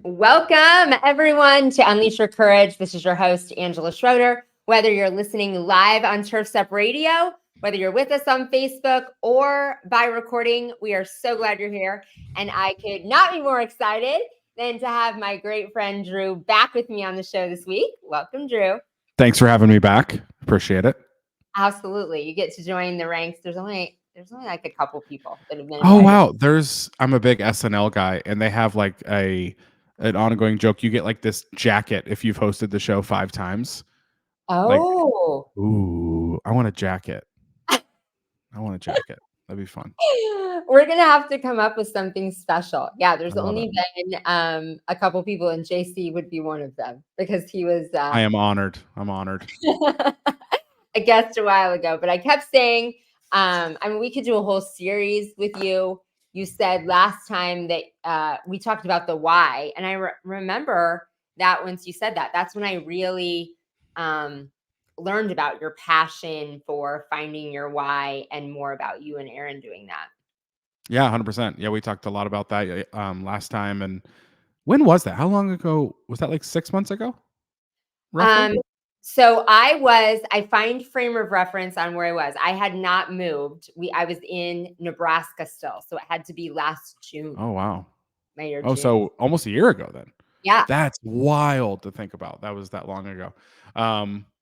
Welcome, everyone, to Unleash Your Courage. This is your host, Angela Schroeder. Whether you're listening live on Turf's Up Radio, whether you're with us on Facebook or by recording, we are so glad you're here. And I could not be more excited than to have my great friend Drew back with me on the show this week. Welcome, Drew. Thanks for having me back. Appreciate it. Absolutely. You get to join the ranks. There's only like a couple people that have been Oh invited. wow, I'm a big SNL guy, and they have like an ongoing joke. You get like this jacket if you've hosted the show 5 times. Oh, Like, ooh, I want a jacket. That'd be fun. We're gonna have to come up with something special. Yeah, there's I love only it. been a couple people, and JC would be one of them because he was I am honored. I'm honored. a guest a while ago. But I kept saying, I mean, we could do a whole series with you. You said last time that we talked about the why, and I remember that once you said that, that's when I really learned about your passion for finding your why and more about you and Aaron doing that. Yeah, 100%. Yeah, we talked a lot about that last time. And when was that? How long ago? Was that like 6 months ago? Roughly? So I find frame of reference on where I was. I had not moved. I was in Nebraska still. So it had to be last June. Oh, wow. May or Oh, June. so almost a year ago then. Yeah. That's wild to think about. That was that long ago.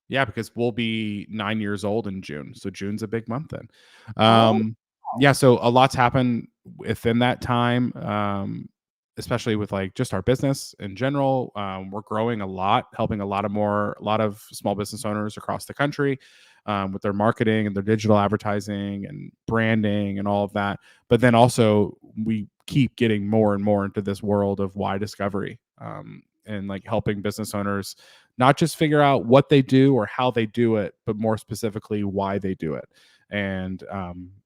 Yeah, because we'll be 9 years old in June. So June's a big month then. Yeah, so a lot's happened within that time, especially with like just our business in general. We're growing a lot, helping a lot of small business owners across the country with their marketing and their digital advertising and branding and all of that. But then also we keep getting more and more into this world of why discovery, and like helping business owners not just figure out what they do or how they do it, but more specifically why they do it. And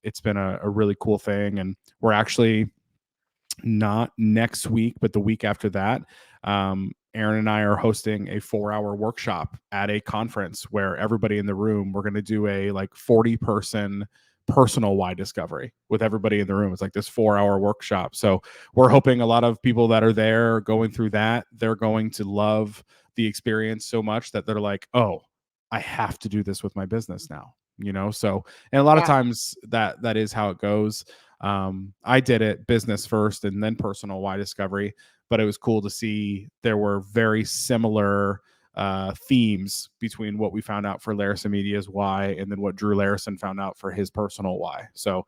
it's been a really cool thing. And we're actually not next week, but the week after that, Aaron and I are hosting a 4-hour workshop at a conference where everybody in the room, we're going to do a like 40-person personal why discovery with everybody in the room. It's like this 4-hour workshop. So we're hoping a lot of people that are there going through that, they're going to love the experience so much that they're like, oh, I have to do this with my business now. So, and a lot of times that is how it goes. I did it business first and then personal why discovery, but it was cool to see there were very similar themes between what we found out for Larison Media's why and then what Drew Larison found out for his personal why. So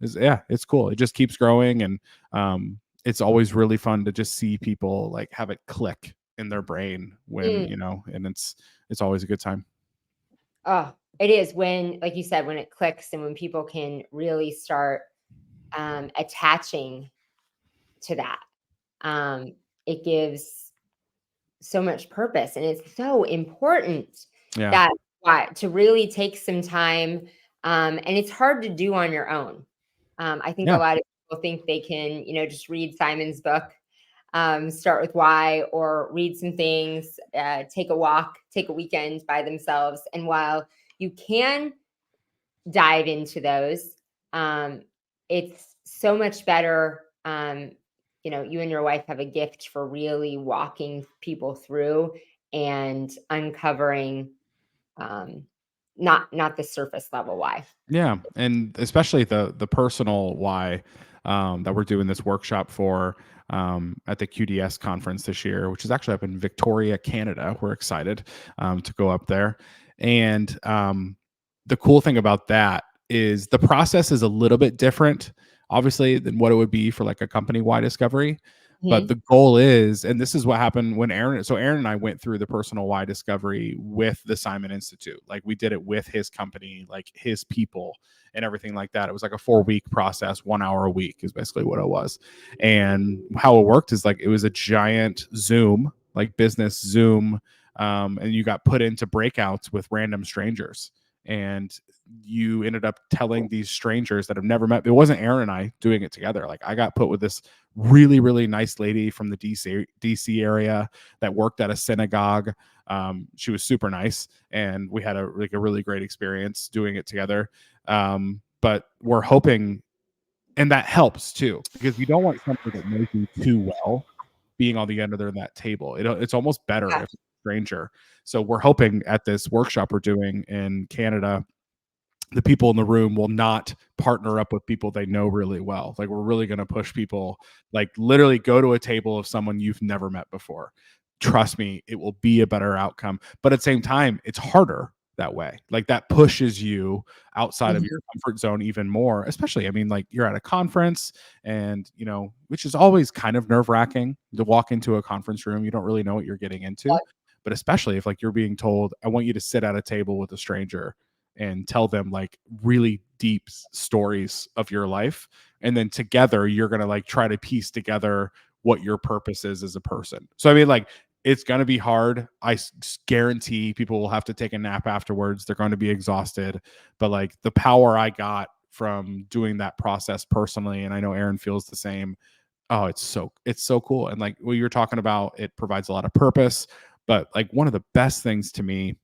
it's cool. It just keeps growing, and it's always really fun to just see people like have it click in their brain when and it's always a good time. Oh, it is when, like you said, when it clicks and when people can really start attaching to that. It gives so much purpose, and it's so important that to really take some time. And it's hard to do on your own. I think a lot of people think they can, just read Simon's book, start with why, or read some things, take a walk, take a weekend by themselves. And while you can dive into those, it's so much better. You and your wife have a gift for really walking people through and uncovering not the surface level why. Yeah, and especially the personal why that we're doing this workshop for at the QDS conference this year, which is actually up in Victoria, Canada. We're excited to go up there. And the cool thing about that is the process is a little bit different, obviously, than what it would be for like a company-wide discovery. But the goal is, and this is what happened when Aaron and I went through the personal why discovery with the Simon Institute. Like we did it with his company, like his people and everything like that. It was like a 4-week process, 1 hour a week is basically what it was. And how it worked is like, it was a giant Zoom, like business Zoom. And you got put into breakouts with random strangers. And you ended up telling these strangers that have never met. It wasn't Aaron and I doing it together. Like I got put with this really, really nice lady from the DC area that worked at a synagogue. She was super nice, and we had a really great experience doing it together. But we're hoping, and that helps too, because you don't want somebody that knows you too well being on the end of that table. It's almost better if it's a stranger. So we're hoping at this workshop we're doing in Canada, the people in the room will not partner up with people they know really well. Like, we're really going to push people, like, literally go to a table of someone you've never met before. Trust me, it will be a better outcome. But at the same time, it's harder that way. Like, that pushes you outside of your comfort zone even more, especially, I mean, like, you're at a conference and, you know, which is always kind of nerve-wracking to walk into a conference room. You don't really know what you're getting into. But especially if, like, you're being told, I want you to sit at a table with a stranger and tell them like really deep stories of your life, and then together you're going to like try to piece together what your purpose is as a person. So I mean, like, it's going to be hard. I guarantee people will have to take a nap afterwards. They're going to be exhausted, but like, the power I got from doing that process personally, and I know Aaron feels the same. Oh, it's so cool. And like what you're talking about, it provides a lot of purpose. But like, one of the best things to me,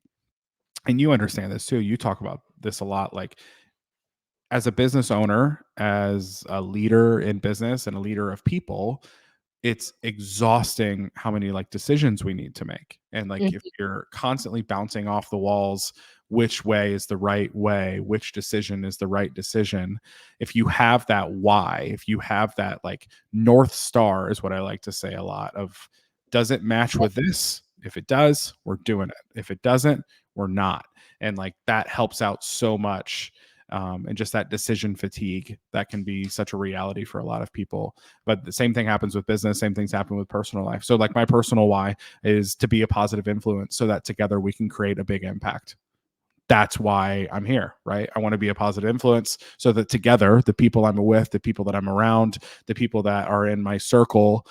and you understand this too, you talk about this a lot, like, as a business owner, as a leader in business and a leader of people, it's exhausting how many like decisions we need to make. And like, if you're constantly bouncing off the walls, which way is the right way, which decision is the right decision, if you have that why, if you have that like North Star, is what I like to say a lot of, does it match with this? If it does, we're doing it. If it doesn't, we're not. And like, that helps out so much. And just that decision fatigue that can be such a reality for a lot of people. But the same thing happens with business, same things happen with personal life. So like, my personal why is to be a positive influence so that together we can create a big impact. That's why I'm here, right? I want to be a positive influence so that together, the people I'm with, the people that I'm around, the people that are in my circle,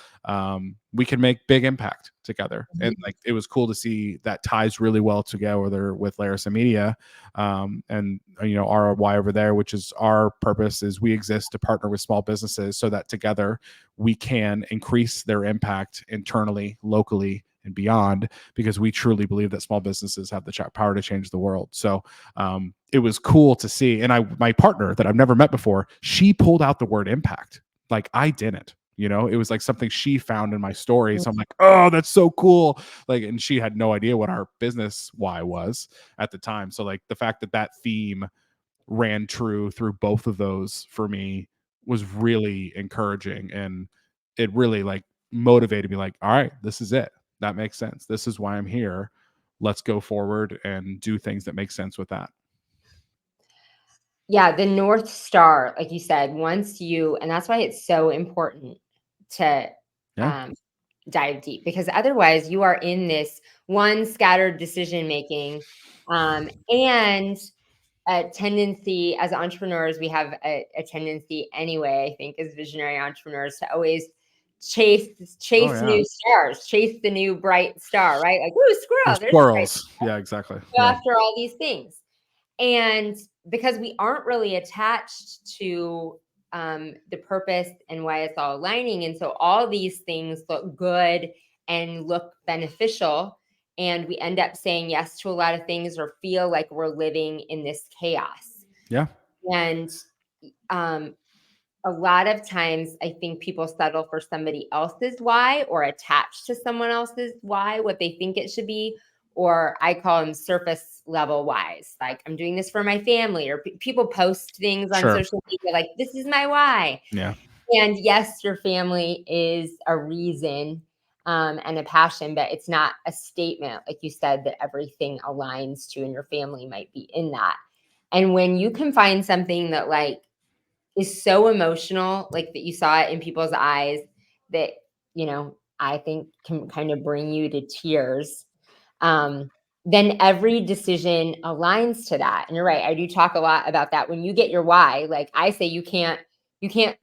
we can make big impact together. And like, it was cool to see that ties really well together with Larison Media. And, you know, our why over there, which is our purpose, is we exist to partner with small businesses so that together we can increase their impact internally, locally, and beyond, because we truly believe that small businesses have the power to change the world. So it was cool to see. And my partner that I've never met before, she pulled out the word impact. Like, I didn't, you know, it was like something she found in my story. So I'm like, oh, that's so cool. Like, and she had no idea what our business why was at the time. So like, the fact that that theme ran true through both of those for me was really encouraging. And it really like motivated me, like, all right, this is it. That makes sense. This is why I'm here. Let's go forward and do things that make sense with that. Yeah, the North Star, like you said, and that's why it's so important to dive deep, because otherwise you are in this one scattered decision making, and a tendency as entrepreneurs, we have a tendency anyway, I think, as visionary entrepreneurs, to always chase new stars, chase the new bright star, right? Like, woo, squirrel, there's squirrels. Yeah, exactly. Go after all these things. And because we aren't really attached to the purpose and why it's all aligning. And so all these things look good and look beneficial. And we end up saying yes to a lot of things, or feel like we're living in this chaos. Yeah. And a lot of times I think people settle for somebody else's why, or attach to someone else's why, what they think it should be. Or I call them surface level whys. Like, I'm doing this for my family, or people post things on social media like, this is my why. Yeah. And yes, your family is a reason and a passion, but it's not a statement, like you said, that everything aligns to, and your family might be in that. And when you can find something that like is so emotional, like that you saw it in people's eyes, that, you know, I think can kind of bring you to tears, then every decision aligns to that. And you're right, I do talk a lot about that. When you get your why, like I say, you can't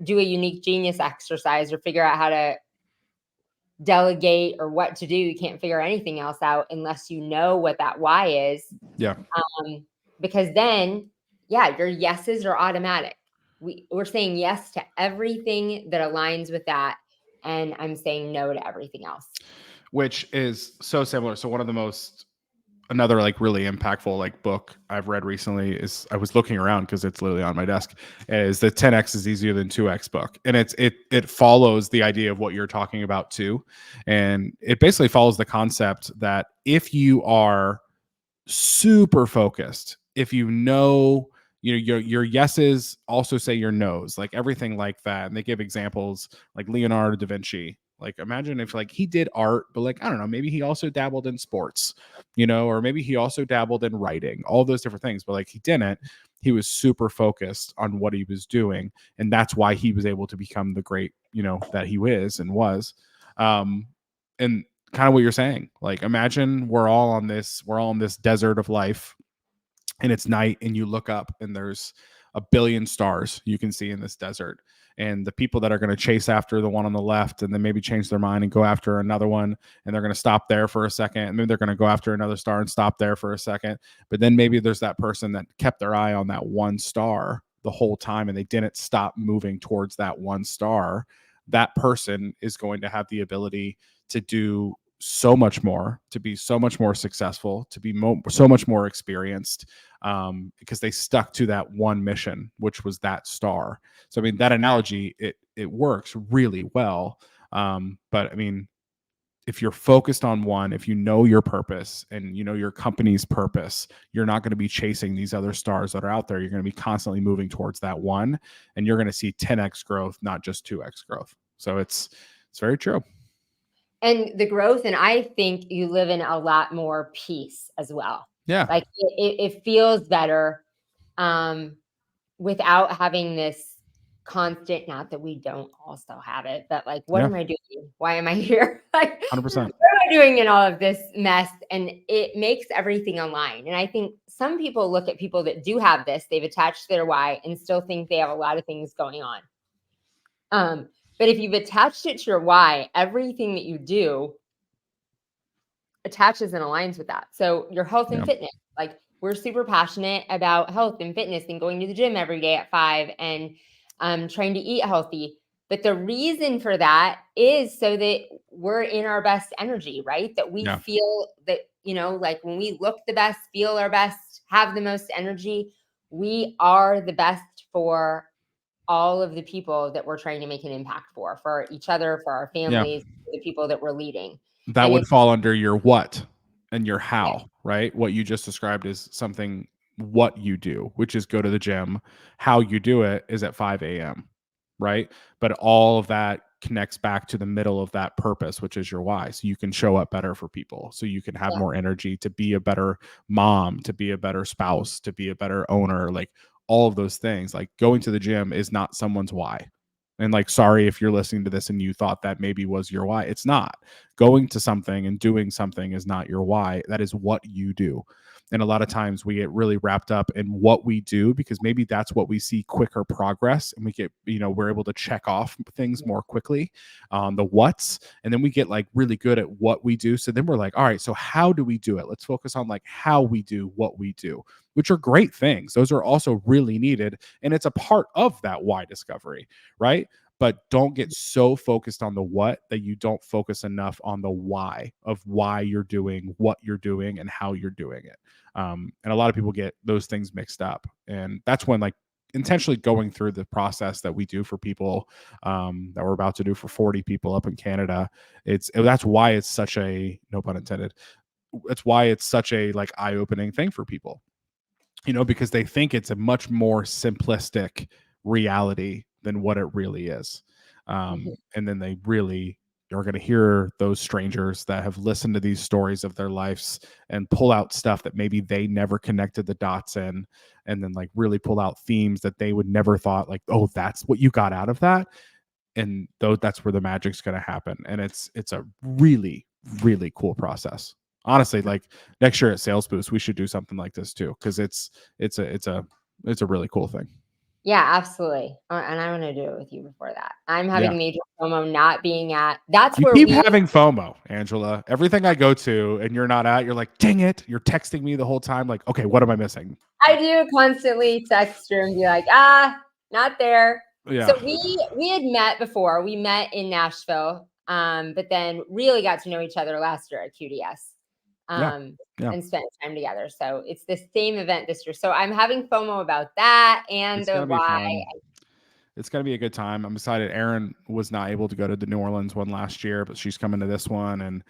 do a unique genius exercise or figure out how to delegate or what to do. You can't figure anything else out unless you know what that why is. Yeah. Because then, yeah, your yeses are automatic. We're saying yes to everything that aligns with that, and I'm saying no to everything else. Which is so similar. So one of the most another like really impactful like book I've read recently is, I was looking around because it's literally on my desk, is the 10x is easier than 2x book. And it follows the idea of what you're talking about too. And it basically follows the concept that if you are super focused, if you know, your yeses also say your nos, like everything like that. And they give examples like Leonardo da Vinci. Like imagine if like he did art, but like I don't know, maybe he also dabbled in sports, or maybe he also dabbled in writing, all those different things, but like he didn't. He was super focused on what he was doing, and that's why he was able to become the great, that he is and was. And kind of what you're saying. Like imagine we're all on this desert of life, and it's night, and you look up and there's a billion stars you can see in this desert. And the people that are going to chase after the one on the left and then maybe change their mind and go after another one, and they're going to stop there for a second, and then they're going to go after another star and stop there for a second. But then maybe there's that person that kept their eye on that one star the whole time, and they didn't stop moving towards that one star. That person is going to have the ability to do so much more, to be so much more successful, to be so much more experienced, because they stuck to that one mission, which was that star. So I mean, that analogy, it works really well. But I mean, if you're focused on one, if you know your purpose and your company's purpose, you're not going to be chasing these other stars that are out there. You're going to be constantly moving towards that one, and you're going to see 10x growth, not just 2x growth. So it's very true. And the growth, and I think you live in a lot more peace as well. Yeah. Like it feels better without having this constant, not that we don't also have it, but like, what am I doing? Why am I here? Like, 100%. What am I doing in all of this mess? And it makes everything align. And I think some people look at people that do have this, they've attached their why and still think they have a lot of things going on. But if you've attached it to your why, everything that you do attaches and aligns with that. So your health and fitness, like we're super passionate about health and fitness and going to the gym every day at 5 and trying to eat healthy. But the reason for that is so that we're in our best energy, right? That we feel that, like when we look the best, feel our best, have the most energy, we are the best for all of the people that we're trying to make an impact for each other, for our families, for the people that we're leading. That would fall under your what and your how, right? What you just described is something, what you do, which is go to the gym. How you do it is at 5 a.m., right? But all of that connects back to the middle of that purpose, which is your why. So you can show up better for people, so you can have more energy to be a better mom, to be a better spouse, to be a better owner, like all of those things. Like going to the gym is not someone's why. And like, sorry if you're listening to this and you thought that maybe was your why. It's not. Going to something and doing something is not your why. That is what you do. And a lot of times we get really wrapped up in what we do because maybe that's what we see quicker progress, and we get, we're able to check off things more quickly on the what's, and then we get like really good at what we do. So then we're like, all right, so how do we do it? Let's focus on like how we do what we do, which are great things. Those are also really needed. And it's a part of that why discovery, right? But don't get so focused on the what that you don't focus enough on the why of why you're doing what you're doing and how you're doing it. And a lot of people get those things mixed up. And that's when like intentionally going through the process that we do for people, that we're about to do for 40 people up in Canada. That's why it's such a, no pun intended, that's why it's such a like eye-opening thing for people, because they think it's a much more simplistic reality than what it really is. And then they really are going to hear those strangers that have listened to these stories of their lives and pull out stuff that maybe they never connected the dots in, and then like really pull out themes that they would never thought like, oh, that's what you got out of that. And though that's where the magic's going to happen. And it's a really, really cool process. Honestly, like next year at Sales Boost, we should do something like this too, because it's a really cool thing. Yeah, absolutely. And I want to do it with you before that. I'm having major FOMO not being at. That's where you keep having FOMO, Angela. Everything I go to and you're not at, you're like, dang it. You're texting me the whole time. Like, okay, what am I missing? I do constantly text her and be like, not there. Yeah. So we had met before. We met in Nashville, but then really got to know each other last year at QDS. and spent time together. So it's the same event this year. So I'm having FOMO about that and the why. It's going to be a good time. I'm excited. Erin was not able to go to the New Orleans one last year, but she's coming to this one, and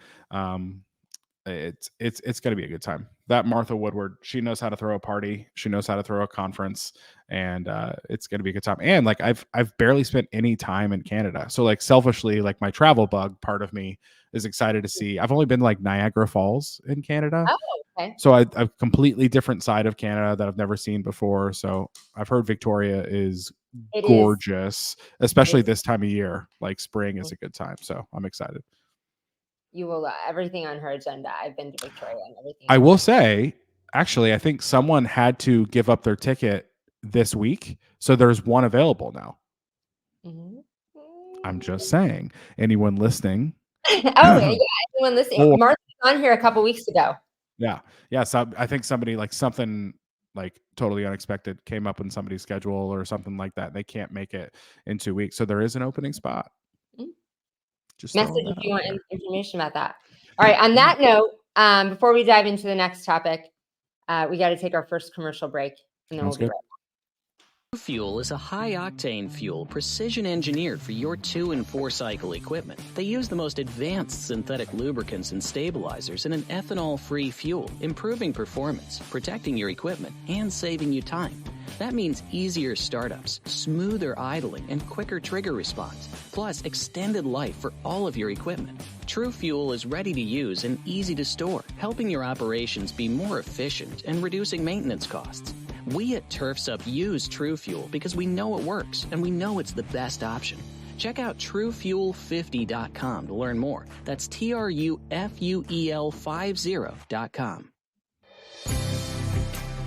it's going to be a good time. That Martha Woodward, she knows how to throw a party. She knows how to throw a conference, and it's going to be a good time. And like I've barely spent any time in Canada, so like selfishly, like my travel bug part of me is excited to see. I've only been like Niagara Falls in Canada. Oh, okay. So a completely different side of Canada that I've never seen before. So I've heard Victoria is gorgeous, especially this time of year. Like spring is a good time. So I'm excited. You will everything on her agenda. I've been to Victoria and everything. I will say, actually, I think someone had to give up their ticket this week. So there's one available now. Mm-hmm. I'm just saying, anyone listening. Anyone listening. Mark was on here a couple weeks ago. Yeah. So I think somebody like something like totally unexpected came up in somebody's schedule or something like that. They can't make it in 2 weeks. So there is an opening spot. Mm-hmm. Just message if you want information about that. All right. On that note, before we dive into the next topic, we got to take our first commercial break, and then we'll be right back. Fuel is a high-octane fuel precision-engineered for your 2- and 4-cycle equipment. They use the most advanced synthetic lubricants and stabilizers in an ethanol-free fuel, improving performance, protecting your equipment, and saving you time. That means easier startups, smoother idling, and quicker trigger response, plus extended life for all of your equipment. True Fuel is ready to use and easy to store, helping your operations be more efficient and reducing maintenance costs. We at Turfs Up use True Fuel because we know it works and we know it's the best option. Check out TrueFuel50.com to learn more. That's TrueFuel50.com.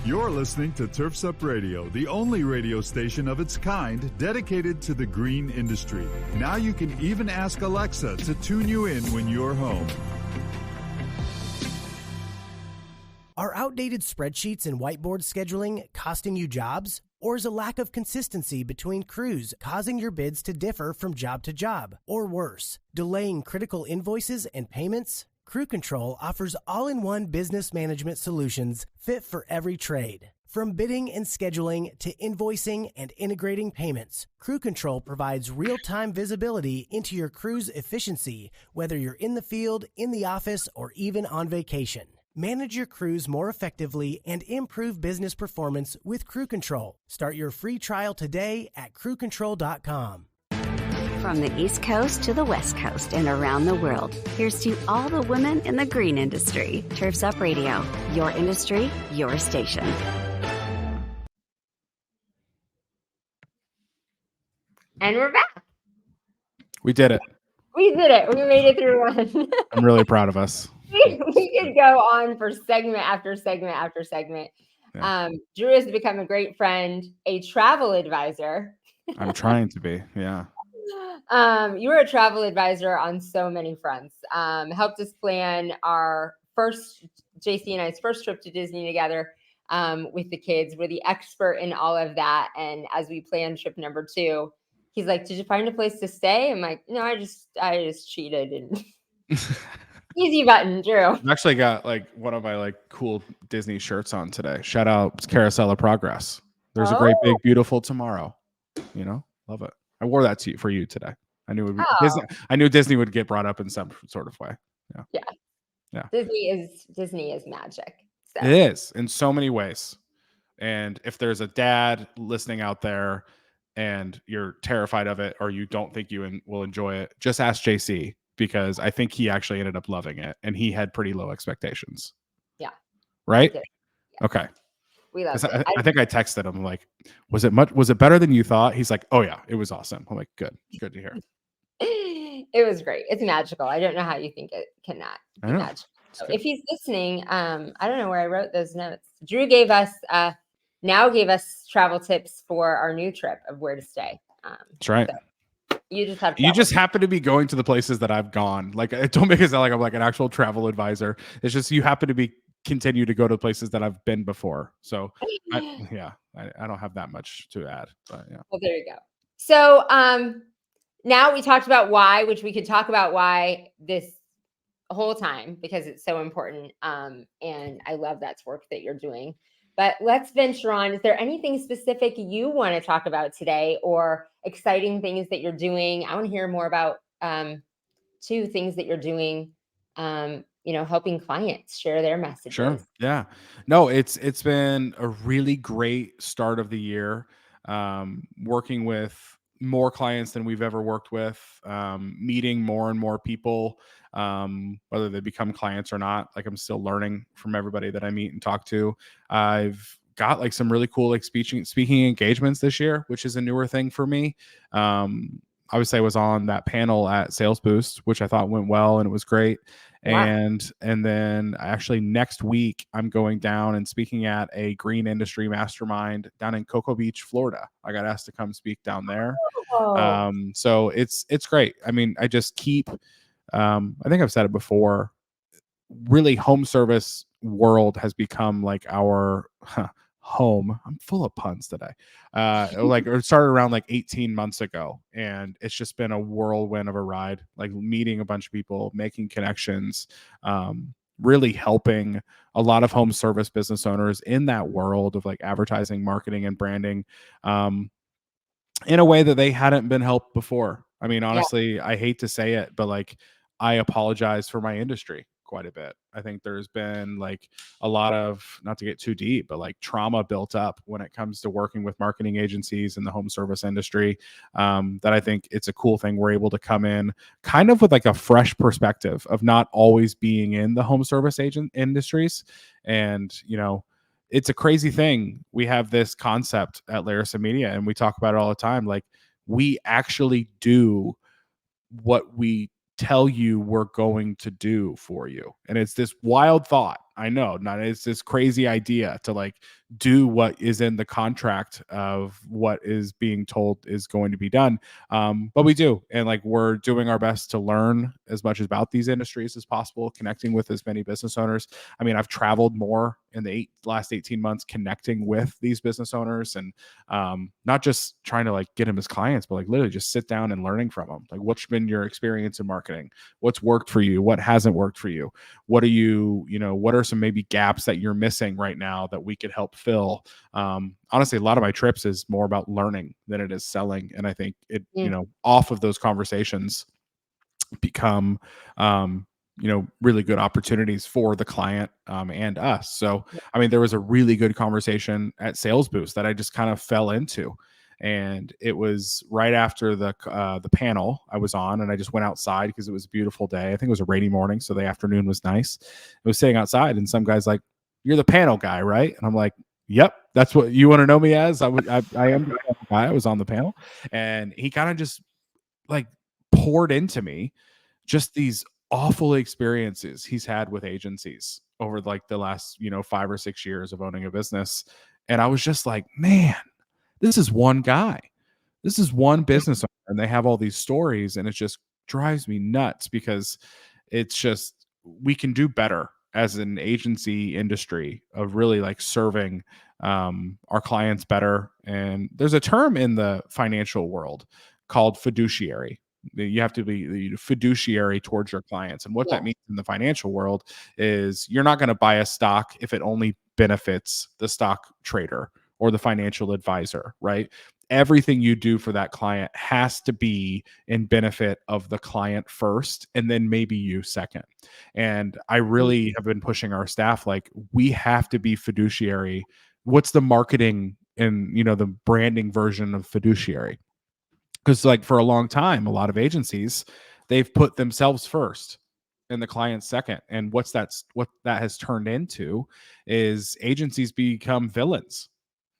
You're listening to Turfs Up Radio, the only radio station of its kind dedicated to the green industry. Now you can even ask Alexa to tune you in when you're home. Are outdated spreadsheets and whiteboard scheduling costing you jobs? Or is a lack of consistency between crews causing your bids to differ from job to job? Or worse, delaying critical invoices and payments? Crew Control offers all-in-one business management solutions fit for every trade. From bidding and scheduling to invoicing and integrating payments, Crew Control provides real-time visibility into your crew's efficiency, whether you're in the field, in the office, or even on vacation. Manage your crews more effectively and improve business performance with Crew Control. Start your free trial today at crewcontrol.com. From the East Coast to the West Coast and around the world, here's to all the women in the green industry. Turfs Up Radio, your industry, your station. And we're back. We did it. We did it. We made it through one. I'm really proud of us. We could go on for segment after segment after segment. Yeah. Drew has become a great friend, a travel advisor. I'm trying to be, yeah. You were a travel advisor on so many fronts. Helped us plan our first, JC and I's first trip to Disney together with the kids. We're the expert in all of that. And as we planned trip number 2, he's like, "Did you find a place to stay?" I'm like, "No, I just cheated." And easy button, Drew. I've actually got like one of my like cool Disney shirts on today. Shout out Carousel of Progress. There's a great big beautiful tomorrow. You know, love it. I wore that for you today. I knew Disney, I knew Disney would get brought up in some sort of way. Yeah. Disney is magic. So. It is in so many ways. And if there's a dad listening out there and you're terrified of it or you don't think you will enjoy it, just ask JC, because I think he actually ended up loving it and he had pretty low expectations. Yeah. Right? Yeah. Okay. We loved it. I think I texted him like, was it better than you thought? He's like, "Oh yeah, it was awesome." I'm like, good to hear. It was great. It's magical. I don't know how you think it cannot be magical. So if he's listening, I don't know where I wrote those notes. Drew gave us travel tips for our new trip of where to stay. That's right. So you just happen to be going to the places that I've gone. Like, don't make it sound like I'm like an actual travel advisor. It's just you happen to continue to go to places that I've been before. So I don't have that much to add. But yeah. Well, there you go. So now we talked about why, which we could talk about why this whole time because it's so important. And I love that's work that you're doing. But let's venture on. Is there anything specific you want to talk about today, or exciting things that you're doing? I want to hear more about two things that you're doing, helping clients share their messages. Sure. Yeah. No, it's been a really great start of the year. Working with more clients than we've ever worked with, meeting more and more people, whether they become clients or not. Like, I'm still learning from everybody that I meet and talk to. I've got like some really cool like speaking engagements this year, which is a newer thing for me. Obviously I was on that panel at Sales Boost, which I thought went well and it was great. Wow. And then actually next week I'm going down and speaking at a green industry mastermind down in Cocoa Beach, Florida. I got asked to come speak down there. So it's great. I mean, I just keep, I think I've said it before, really home service world has become like our home. I'm full of puns today. It started around like 18 months ago, and it's just been a whirlwind of a ride, like meeting a bunch of people, making connections, really helping a lot of home service business owners in that world of like advertising, marketing, and branding, in a way that they hadn't been helped before. I mean, honestly, I hate to say it, but like, I apologize for my industry quite a bit. I think there's been like a lot of, not to get too deep, but like trauma built up when it comes to working with marketing agencies in the home service industry, that I think it's a cool thing. We're able to come in kind of with like a fresh perspective of not always being in the home service agent industries. And, it's a crazy thing. We have this concept at Larrison Media, and we talk about it all the time. Like, we actually do what we tell you we're going to do for you. And it's this wild thought. I know, it's this crazy idea to like do what is in the contract of what is being told is going to be done. But we do. And like, we're doing our best to learn as much about these industries as possible, connecting with as many business owners. I mean, I've traveled more in the last 18 months connecting with these business owners, and not just trying to like get them as clients, but like literally just sit down and learning from them. Like, what's been your experience in marketing? What's worked for you? What hasn't worked for you? What are you, what are some maybe gaps that you're missing right now that we could help fill? Honestly, a lot of my trips is more about learning than it is selling. And I think it, off of those conversations become, really good opportunities for the client, and us. So, I mean, there was a really good conversation at Sales Boost that I just kind of fell into. And it was right after the panel I was on, and I just went outside because it was a beautiful day. I think it was a rainy morning, so the afternoon was nice. I was sitting outside, and some guy's like, "You're the panel guy, right?" And I'm like, "Yep, that's what you want to know me as. I am the panel guy. I was on the panel." And he kind of just like poured into me just these awful experiences he's had with agencies over like the last 5 or 6 years of owning a business. And I was just like, man, this is one guy. This is one business owner, and they have all these stories, and it just drives me nuts because it's just, we can do better as an agency industry of really like serving our clients better. And there's a term in the financial world called fiduciary. You have to be fiduciary towards your clients. And what that means in the financial world is you're not going to buy a stock if it only benefits the stock trader or the financial advisor, right? Everything you do for that client has to be in benefit of the client first, and then maybe you second. And I really have been pushing our staff, like, we have to be fiduciary. What's the marketing and, the branding version of fiduciary? Because like for a long time, a lot of agencies, they've put themselves first and the client second. And what that has turned into is agencies become villains,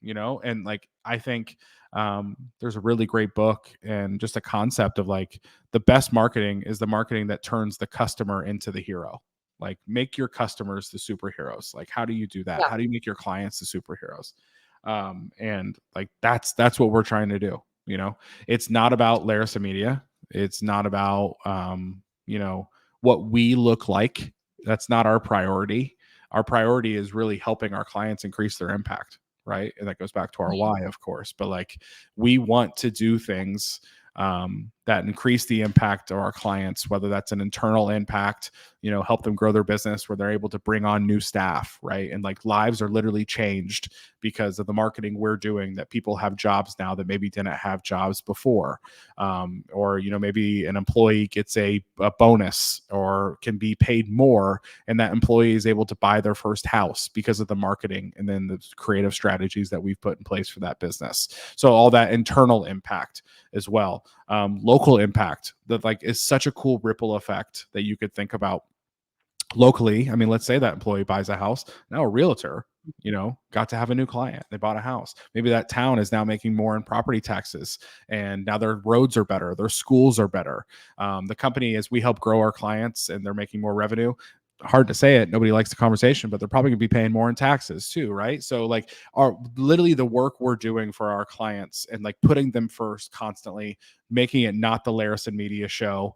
and like, I think there's a really great book and just a concept of like, the best marketing is the marketing that turns the customer into the hero. Like, make your customers the superheroes. Like, how do you do that? How do you make your clients the superheroes? And like, that's what we're trying to do. It's not about Larrison Media. It's not about, what we look like. That's not our priority. Our priority is really helping our clients increase their impact. Right. And that goes back to our why, of course. But like, we want to do things that increase the impact of our clients, whether that's an internal impact, help them grow their business where they're able to bring on new staff, right? And like lives are literally changed because of the marketing we're doing, that people have jobs now that maybe didn't have jobs before. Or, maybe an employee gets a bonus or can be paid more, and that employee is able to buy their first house because of the marketing and then the creative strategies that we've put in place for that business. So all that internal impact as well. Local impact that like is such a cool ripple effect that you could think about locally. I mean, let's say that employee buys a house. Now a realtor, got to have a new client. They bought a house. Maybe that town is now making more in property taxes, and now their roads are better. Their schools are better. The company, as we help grow our clients and they're making more revenue, hard to say it, nobody likes the conversation, but they're probably gonna be paying more in taxes too, right? So like literally the work we're doing for our clients and like putting them first constantly, making it not the Larrison Media show.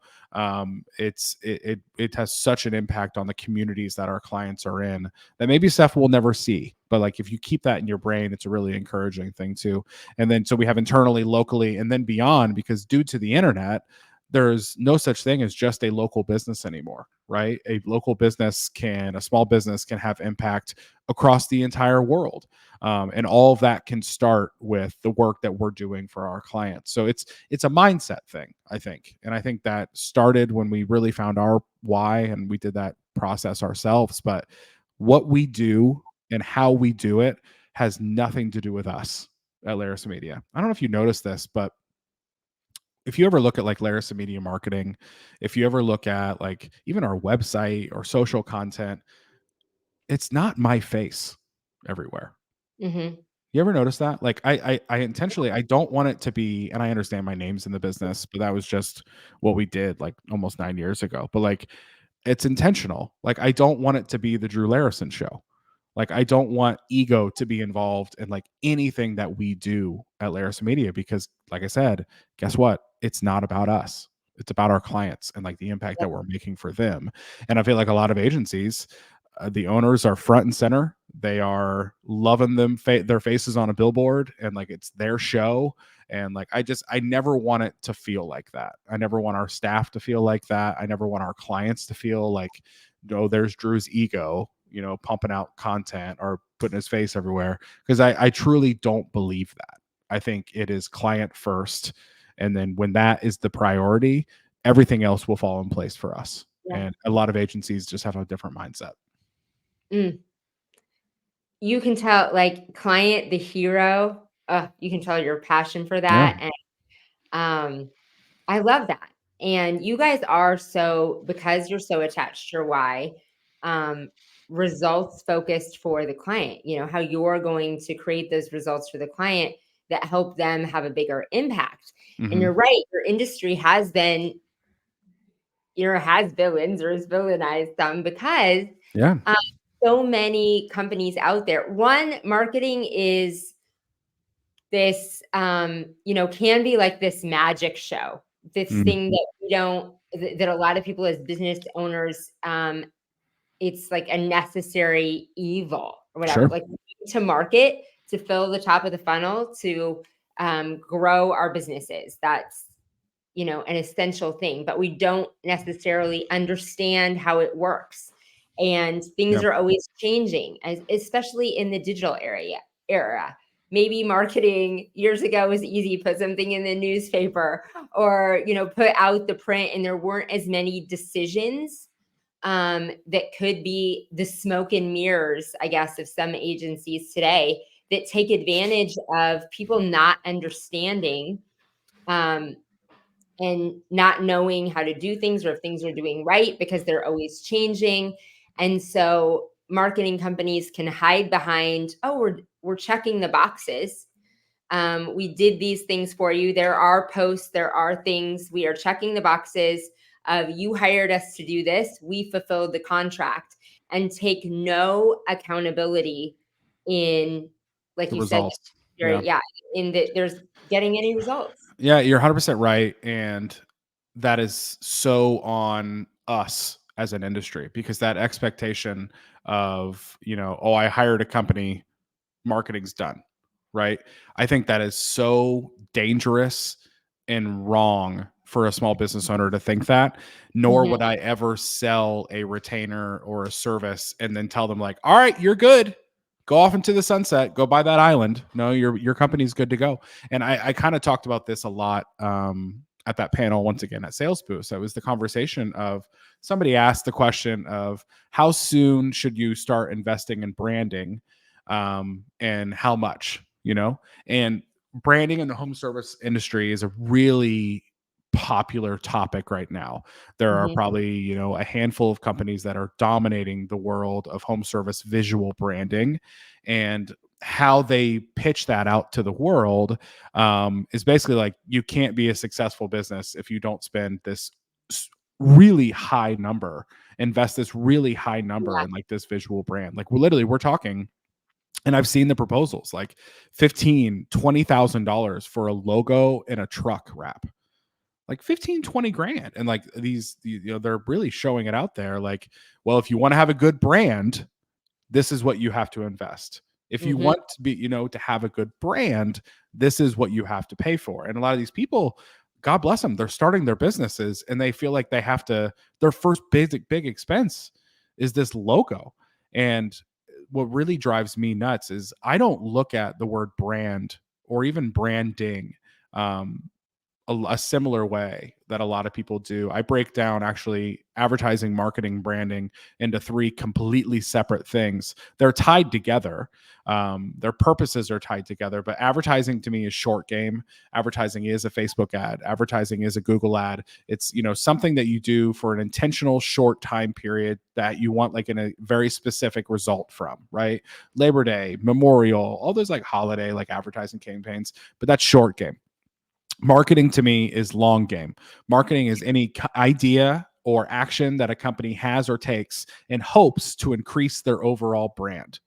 It has such an impact on the communities that our clients are in that maybe Steph will never see. But like if you keep that in your brain, it's a really encouraging thing too. And then so we have internally, locally, and then beyond, because due to the internet, there's no such thing as just a local business anymore, right? A small business can have impact across the entire world. And all of that can start with the work that we're doing for our clients. So it's a mindset thing, I think. And I think that started when we really found our why and we did that process ourselves. But what we do and how we do it has nothing to do with us at Larison Media. I don't know if you noticed this, but if you ever look at like Larison Media marketing, if you ever look at like even our website or social content, it's not my face everywhere. Mm-hmm. You ever notice that? Like I intentionally, I don't want it to be, and I understand my name's in the business, but that was just what we did like almost 9 years ago. But like it's intentional. Like I don't want it to be the Drew Larison show. Like I don't want ego to be involved in like anything that we do at Larison Media, because like I said, guess what? It's not about us. It's about our clients and like the impact that we're making for them. And I feel like a lot of agencies, the owners are front and center. They are loving their faces on a billboard, and like it's their show. And like I never want it to feel like that. I never want our staff to feel like that. I never want our clients to feel like, oh, there's Drew's ego, pumping out content or putting his face everywhere. Because I truly don't believe that. I think it is client first. And then when that is the priority, everything else will fall in place for us. Yeah. And a lot of agencies just have a different mindset. You can tell, like, client, the hero, you can tell your passion for that. Yeah. And I love that. And you guys are because you're so attached to your why, results focused for the client, how you're going to create those results for the client that help them have a bigger impact. Mm-hmm. And you're right, your industry has been, has villains or is villainized some because so many companies out there. One, marketing is this, can be like this magic show, this thing that that a lot of people as business owners, it's like a necessary evil or whatever. Sure. Like we need to market to fill the top of the funnel to grow our businesses. That's, an essential thing, but we don't necessarily understand how it works. And things are always changing, especially in the digital era. Maybe marketing years ago was easy, put something in the newspaper or, put out the print, and there weren't as many decisions that could be the smoke and mirrors, I guess, of some agencies today that take advantage of people not understanding and not knowing how to do things or if things are doing right because they're always changing. And so marketing companies can hide behind, we're checking the boxes. We did these things for you. There are posts, there are things. We are checking the boxes of you hired us to do this. We fulfilled the contract, and take no accountability in, like the you results. Said, there's getting any results. Yeah, you're 100% right. And that is so on us as an industry, because that expectation of, I hired a company, marketing's done, right? I think that is so dangerous and wrong for a small business owner to think that, nor would I ever sell a retainer or a service and then tell them like, all right, you're good. Go off into the sunset, go buy that island. No, your company's good to go. And I kind of talked about this a lot at that panel once again at Sales Boost. That was the conversation of somebody asked the question of how soon should you start investing in branding and how much, and branding in the home service industry is a really popular topic right now. There are probably, a handful of companies that are dominating the world of home service visual branding, and how they pitch that out to the world is basically like, you can't be a successful business if you don't spend this really high number, invest this really high number in like this visual brand. Like we're talking, and I've seen the proposals like $15,000-$20,000 for a logo and a truck wrap, like 15-20 grand. And like these, they're really showing it out there. Like, well, if you want to have a good brand, this is what you have to invest. If you want to be, to have a good brand, this is what you have to pay for. And a lot of these people, God bless them, they're starting their businesses and they feel like they have to, their first big expense is this logo. And what really drives me nuts is I don't look at the word brand or even branding a similar way that a lot of people do. I break down actually advertising, marketing, branding into 3 completely separate things. They're tied together. Their purposes are tied together, but advertising to me is short game. Advertising is a Facebook ad. Advertising is a Google ad. It's, something that you do for an intentional short time period that you want like in a very specific result from, right? Labor Day, Memorial, all those like holiday, like advertising campaigns, but that's short game. Marketing to me is long game. Marketing is any idea or action that a company has or takes in hopes to increase their overall brand.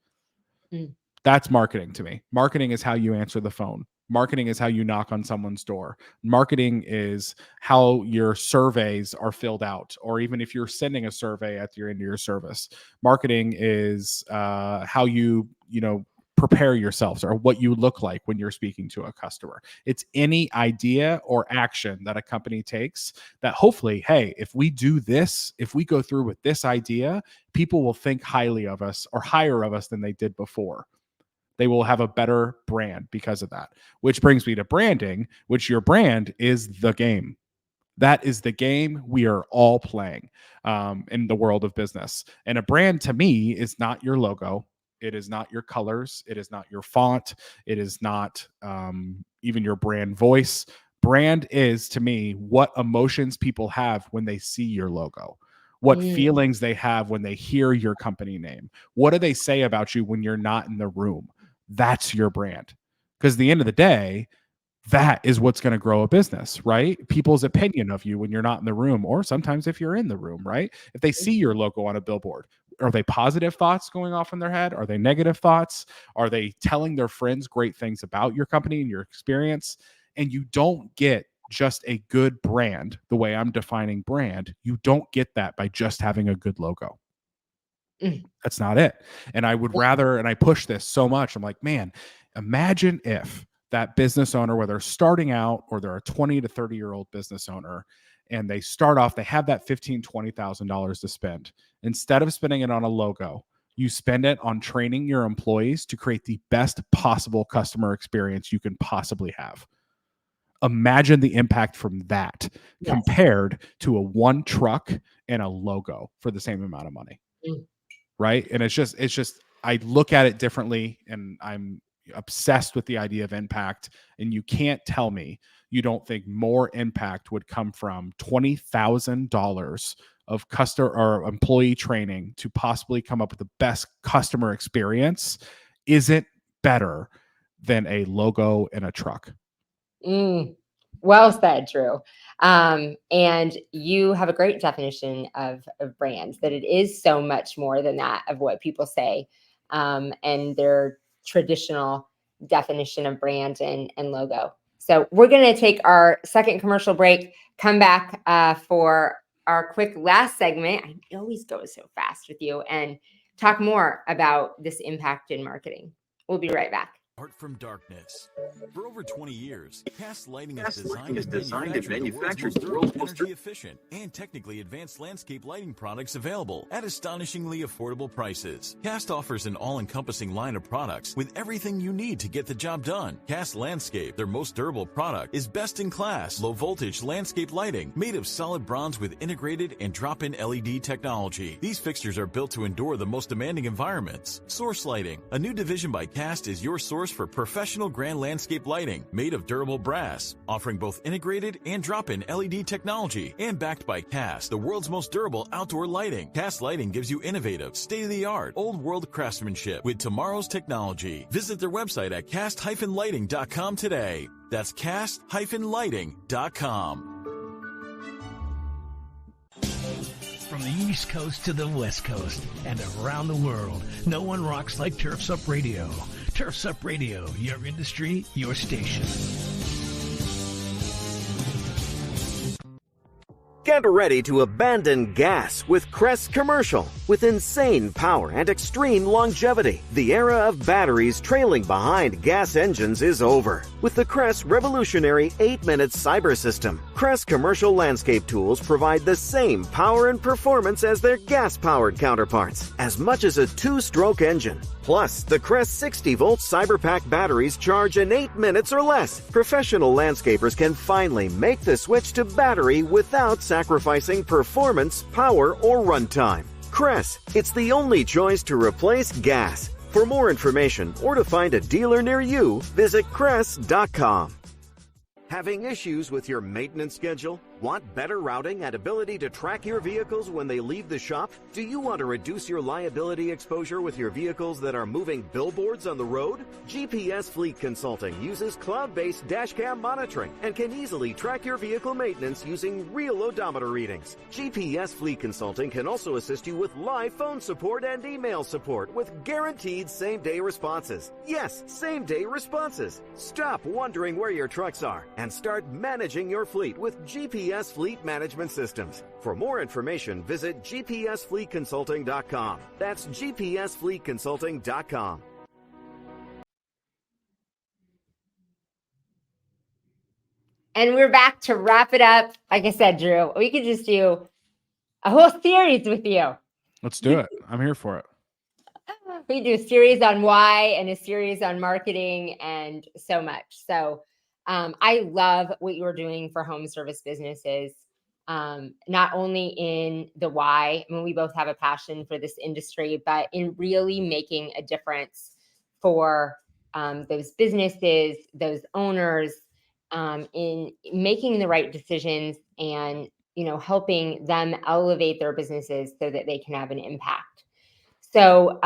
That's marketing to me. Marketing is how you answer the phone. Marketing is how you knock on someone's door. Marketing is how your surveys are filled out, or even if you're sending a survey at the end of your service. Marketing is how you prepare yourselves, or what you look like when you're speaking to a customer. It's any idea or action that a company takes that hopefully, hey, if we do this, if we go through with this idea, people will think highly of us or higher of us than they did before. They will have a better brand because of that, which brings me to branding, which your brand is the game. That is the game we are all playing in the world of business. And a brand to me is not your logo. It is not your colors. It is not your font. It is not even your brand voice. Brand is, to me, what emotions people have when they see your logo, what feelings they have when they hear your company name. What do they say about you when you're not in the room? That's your brand. Because at the end of the day, that is what's going to grow a business, right? People's opinion of you when you're not in the room, or sometimes if you're in the room, right? If they see your logo on a billboard, are they positive thoughts going off in their head? Are they negative thoughts? Are they telling their friends great things about your company and your experience? And you don't get just a good brand, the way I'm defining brand. You don't get that by just having a good logo. That's not it. And I would rather, and I push this so much, I'm like, man, imagine if that business owner, whether they're starting out or they're a 20 to 30-year-old business owner, and they start off, they have that $15,000, $20,000 to spend. Instead of spending it on a logo, you spend it on training your employees to create the best possible customer experience you can possibly have. Imagine the impact from that compared to a one truck and a logo for the same amount of money. Right. And it's just, I look at it differently, and I'm obsessed with the idea of impact. And you can't tell me you don't think more impact would come from $20,000 of customer or employee training to possibly come up with the best customer experience isn't better than a logo and a truck. Well said, Drew. And you have a great definition of brands, that it is so much more than that of what people say, and their traditional definition of brand and logo. So we're going to take our second commercial break, come back for our quick last segment. I always go so fast with you, and talk more about this impact in marketing. We'll be right back. Art from darkness. For over 20 years, Cast Lighting has designed and manufactured the world's most energy efficient and technically advanced landscape lighting products available at astonishingly affordable prices. Cast offers an all-encompassing line of products with everything you need to get the job done. Cast Landscape, their most durable product, is best-in-class, low-voltage landscape lighting made of solid bronze with integrated and drop-in LED technology. These fixtures are built to endure the most demanding environments. Source Lighting, a new division by Cast, is your source for professional grand landscape lighting made of durable brass, offering both integrated and drop-in LED technology, and backed by Cast, the world's most durable outdoor lighting. Cast Lighting gives you innovative, state-of-the-art, old-world craftsmanship with tomorrow's technology. Visit their website at cast-lighting.com today. That's cast-lighting.com. From the East Coast to the West Coast and around the world, no one rocks like Turfs Up Radio. Turfs Up Radio, your industry, your station. Get ready to abandon gas with Crest Commercial. With insane power and extreme longevity, the era of batteries trailing behind gas engines is over. With the Crest revolutionary 8-minute cyber system, Crest Commercial landscape tools provide the same power and performance as their gas-powered counterparts, as much as a 2-stroke engine. Plus, the Crest 60-volt CyberPack batteries charge in 8 minutes or less. Professional landscapers can finally make the switch to battery without sacrificing performance, power, or runtime. Crest, it's the only choice to replace gas. For more information or to find a dealer near you, visit Crest.com. Having issues with your maintenance schedule? Want better routing and ability to track your vehicles when they leave the shop? Do you want to reduce your liability exposure with your vehicles that are moving billboards on the road? GPS Fleet Consulting uses cloud-based dashcam monitoring and can easily track your vehicle maintenance using real odometer readings. GPS Fleet Consulting can also assist you with live phone support and email support with guaranteed same-day responses. Yes, same-day responses. Stop wondering where your trucks are and start managing your fleet with GPS Fleet Management Systems. For more information, visit gpsfleetconsulting.com. That's gpsfleetconsulting.com. And we're back to wrap it up. Like I said, Drew, we could just do a whole series with you. Let's do it. I'm here for it. We do a series on why and a series on marketing and so much. So I love what you're doing for home service businesses, not only in the why. I mean, we both have a passion for this industry, but in really making a difference for those businesses, those owners, in making the right decisions and, helping them elevate their businesses so that they can have an impact. So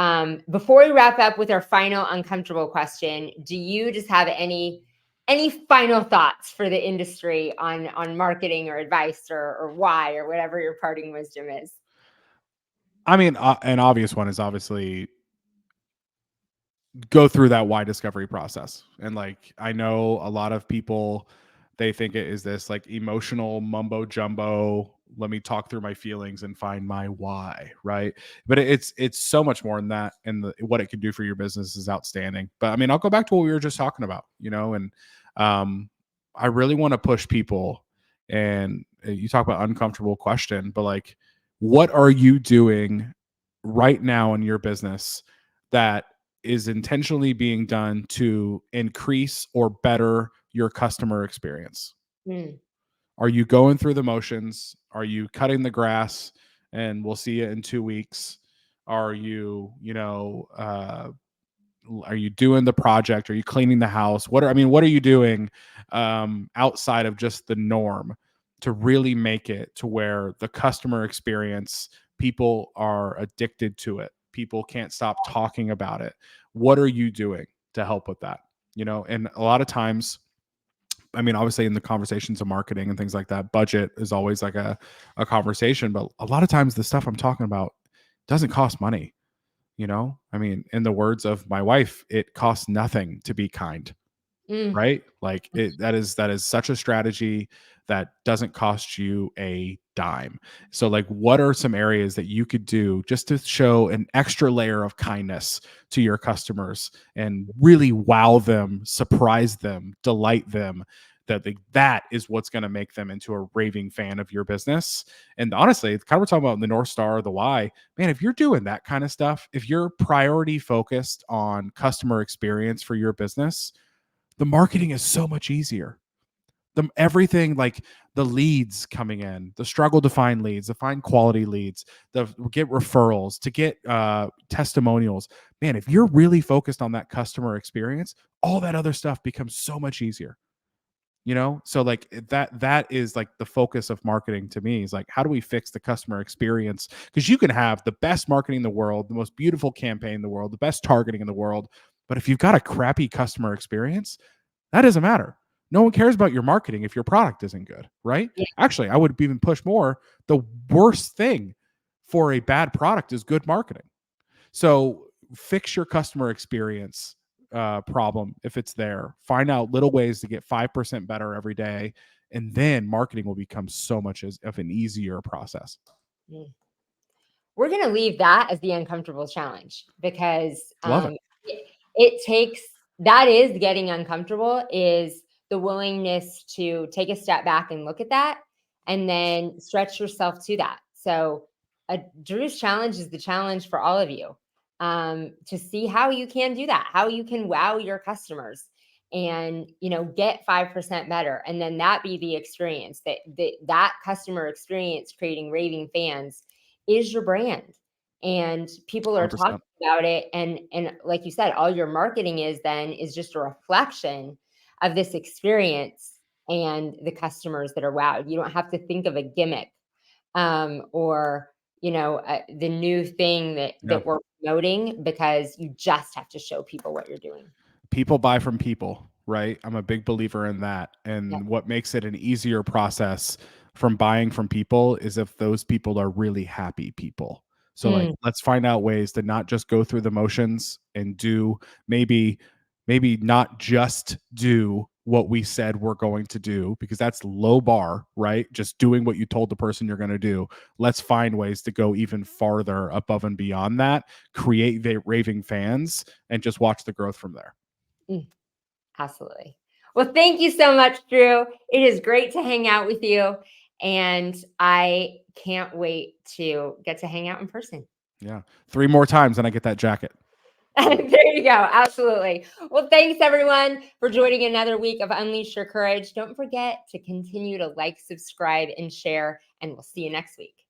before we wrap up with our final uncomfortable question, do you just have any final thoughts for the industry on marketing or advice or why or whatever your parting wisdom is? I mean, an obvious one is obviously go through that why discovery process. And I know a lot of people, they think it is this emotional mumbo jumbo. Let me talk through my feelings and find my why. Right. But it's so much more than that. And what it can do for your business is outstanding. But I mean, I'll go back to what we were just talking about, and I really want to push people, and you talk about uncomfortable question, but what are you doing right now in your business that is intentionally being done to increase or better your customer experience? Are you going through the motions? Are you cutting the grass and we'll see you in 2 weeks? Are you, are you doing the project? Are you cleaning the house? What are you doing outside of just the norm to really make it to where the customer experience, people are addicted to it? People can't stop talking about it. What are you doing to help with that? And a lot of times, I mean, obviously in the conversations of marketing and things like that, budget is always a conversation, but a lot of times the stuff I'm talking about doesn't cost money. I mean, in the words of my wife, it costs nothing to be kind. right? Like that is such a strategy that doesn't cost you a dime. So like, what are some areas that you could do just to show an extra layer of kindness to your customers and really wow them, surprise them, delight them, that is what's going to make them into a raving fan of your business? And honestly, it's kind of, we're talking about the North Star, the why. Man, if you're doing that kind of stuff, if you're priority focused on customer experience for your business, the marketing is so much easier. Everything, like the leads coming in, the struggle to find leads, to find quality leads, to get referrals, to get testimonials. Man, if you're really focused on that customer experience, all that other stuff becomes so much easier. So like that is like the focus of marketing to me, is like, how do we fix the customer experience? Because you can have the best marketing in the world, the most beautiful campaign in the world, the best targeting in the world, but if you've got a crappy customer experience, that doesn't matter. No one cares about your marketing if your product isn't good, right? Yeah. Actually, I would even push more. The worst thing for a bad product is good marketing. So fix your customer experience problem if it's there. Find out little ways to get 5% better every day, and then marketing will become so much of an easier process. We're going to leave that as the uncomfortable challenge, because Love it takes, that is getting uncomfortable, is the willingness to take a step back and look at that and then stretch yourself to that. So Drew's challenge is the challenge for all of you, to see how you can do that, how you can wow your customers and, get 5% better. And then that be the experience, that customer experience, creating raving fans, is your brand. And people are 100%. talking about it. And like you said, all your marketing is just a reflection of this experience and the customers that are wowed. You don't have to think of a gimmick, or, the new thing that we're promoting, because you just have to show people what you're doing. People buy from people, right? I'm a big believer in that. And what makes it an easier process from buying from people is if those people are really happy people. So like, let's find out ways to not just go through the motions and do maybe not just do what we said we're going to do, because that's low bar, right? Just doing what you told the person you're going to do. Let's find ways to go even farther above and beyond that, create raving fans, and just watch the growth from there. Absolutely. Well, thank you so much, Drew. It is great to hang out with you, and I can't wait to get to hang out in person. Yeah. 3 more times and I get that jacket. There you go. Absolutely. Well, thanks everyone for joining another week of Unleash Your Courage. Don't forget to continue to like, subscribe, and share, and we'll see you next week.